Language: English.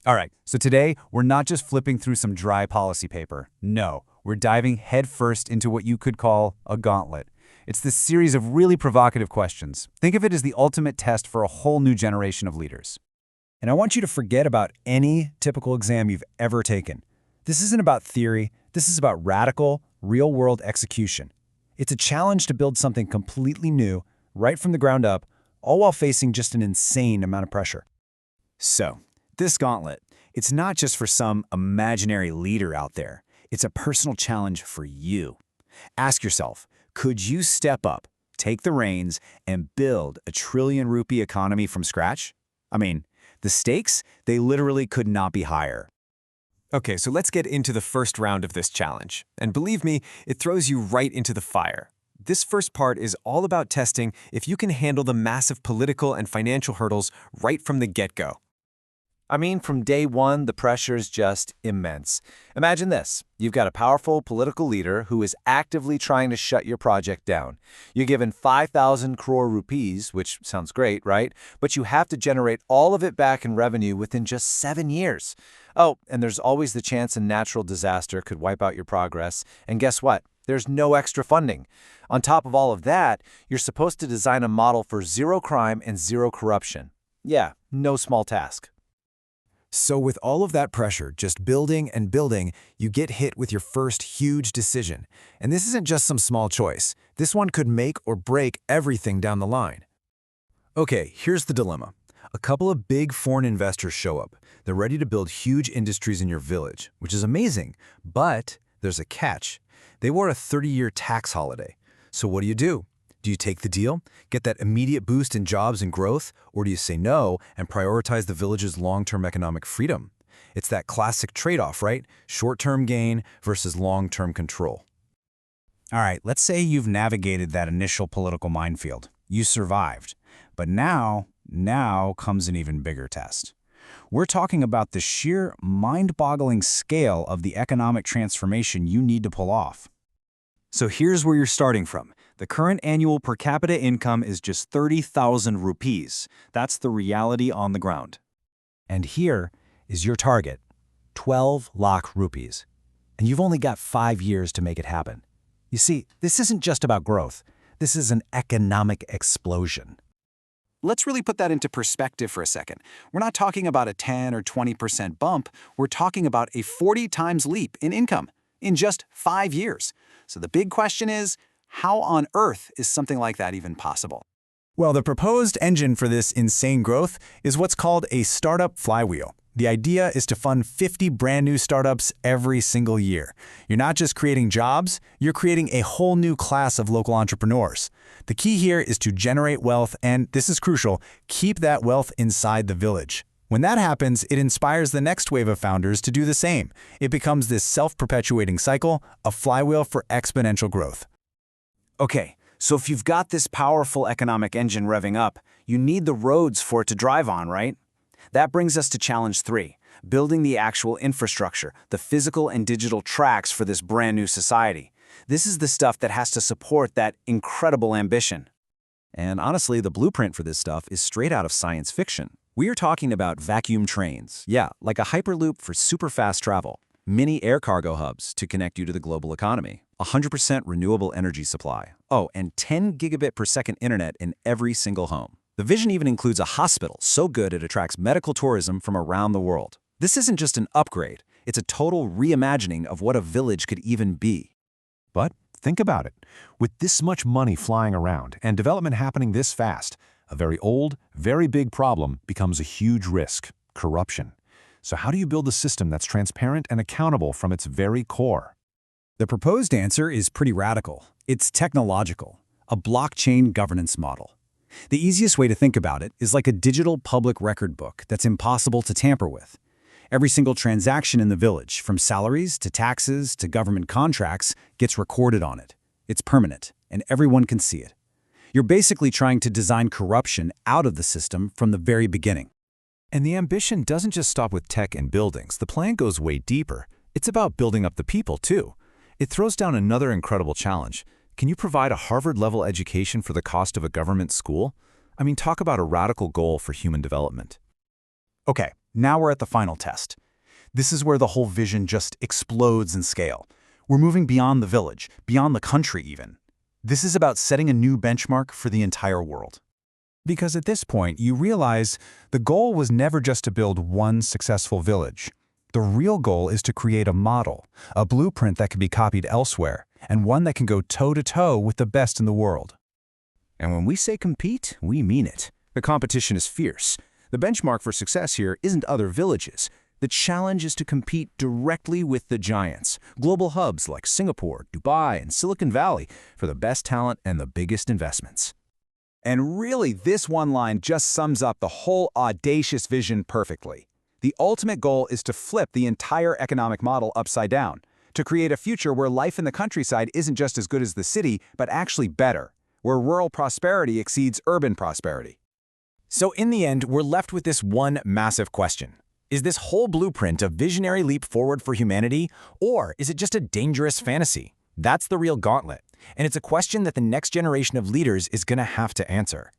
All right, so today we're not just flipping through some dry policy paper. No, we're diving headfirst into what you could call a gauntlet. It's this series of really provocative questions. Think of it as the ultimate test for a whole new generation of leaders. And I want you to forget about any typical exam you've ever taken. This isn't about theory. This is about radical, real-world execution. It's a challenge to build something completely new, right from the ground up, all while facing just an insane amount of pressure. So, this gauntlet, it's not just for some imaginary leader out there. It's a personal challenge for you. Ask yourself, could you step up, take the reins, and build a trillion-rupee economy from scratch? I mean, the stakes, they literally could not be higher. Okay, so let's get into the first round of this challenge. And believe me, it throws you right into the fire. This first part is all about testing if you can handle the massive political and financial hurdles right from the get-go. I mean, from day one, the pressure is just immense. Imagine this. You've got a powerful political leader who is actively trying to shut your project down. You're given 5,000 crore rupees, which sounds great, right? But you have to generate all of it back in revenue within just 7 years. Oh, and there's always the chance a natural disaster could wipe out your progress. And guess what? There's no extra funding. On top of all of that, you're supposed to design a model for zero crime and zero corruption. Yeah, no small task. So with all of that pressure, just building and building, you get hit with your first huge decision. And this isn't just some small choice. This one could make or break everything down the line. Okay, here's the dilemma. A couple of big foreign investors show up. They're ready to build huge industries in your village, which is amazing. But there's a catch. They want a 30-year tax holiday. So what do? Do you take the deal, get that immediate boost in jobs and growth, or do you say no and prioritize the village's long-term economic freedom? It's that classic trade-off, right? Short-term gain versus long-term control. All right, let's say you've navigated that initial political minefield. You survived. But now comes an even bigger test. We're talking about the sheer mind-boggling scale of the economic transformation you need to pull off. So here's where you're starting from. The current annual per capita income is just 30,000 rupees. That's the reality on the ground. And here is your target, 12 lakh rupees. And you've only got 5 years to make it happen. You see, this isn't just about growth. This is an economic explosion. Let's really put that into perspective for a second. We're not talking about a 10 or 20% bump. We're talking about a 40 times leap in income in just 5 years. So the big question is, how on earth is something like that even possible? Well, the proposed engine for this insane growth is what's called a startup flywheel. The idea is to fund 50 brand new startups every single year. You're not just creating jobs, you're creating a whole new class of local entrepreneurs. The key here is to generate wealth and, this is crucial, keep that wealth inside the village. When that happens, it inspires the next wave of founders to do the same. It becomes this self-perpetuating cycle, a flywheel for exponential growth. Okay, so if you've got this powerful economic engine revving up, you need the roads for it to drive on, right? That brings us to challenge 3, building the actual infrastructure, the physical and digital tracks for this brand new society. This is the stuff that has to support that incredible ambition. And honestly, the blueprint for this stuff is straight out of science fiction. We are talking about vacuum trains. Yeah, like a hyperloop for super fast travel. Mini air cargo hubs to connect you to the global economy. 100% renewable energy supply. Oh, and 10 gigabit per second internet in every single home. The vision even includes a hospital so good it attracts medical tourism from around the world. This isn't just an upgrade, it's a total reimagining of what a village could even be. But think about it. With this much money flying around and development happening this fast, a very old, very big problem becomes a huge risk: corruption. So how do you build a system that's transparent and accountable from its very core? The proposed answer is pretty radical. It's technological, a blockchain governance model. The easiest way to think about it is like a digital public record book that's impossible to tamper with. Every single transaction in the village, from salaries to taxes to government contracts, gets recorded on it. It's permanent, and everyone can see it. You're basically trying to design corruption out of the system from the very beginning. And the ambition doesn't just stop with tech and buildings. The plan goes way deeper. It's about building up the people, too. It throws down another incredible challenge. Can you provide a Harvard-level education for the cost of a government school? I mean, talk about a radical goal for human development. Okay, Now we're at the final test. This is where the whole vision just explodes in scale. We're moving beyond the village, beyond the country even. This is about setting a new benchmark for the entire world. Because at this point, you realize the goal was never just to build one successful village. The real goal is to create a model, a blueprint that can be copied elsewhere, and one that can go toe-to-toe with the best in the world. And when we say compete, we mean it. The competition is fierce. The benchmark for success here isn't other villages. The challenge is to compete directly with the giants, global hubs like Singapore, Dubai, and Silicon Valley for the best talent and the biggest investments. And really, this one line just sums up the whole audacious vision perfectly. The ultimate goal is to flip the entire economic model upside down, to create a future where life in the countryside isn't just as good as the city, but actually better, where rural prosperity exceeds urban prosperity. So in the end, we're left with this one massive question. Is this whole blueprint a visionary leap forward for humanity, or is it just a dangerous fantasy? That's the real gauntlet, and it's a question that the next generation of leaders is going to have to answer.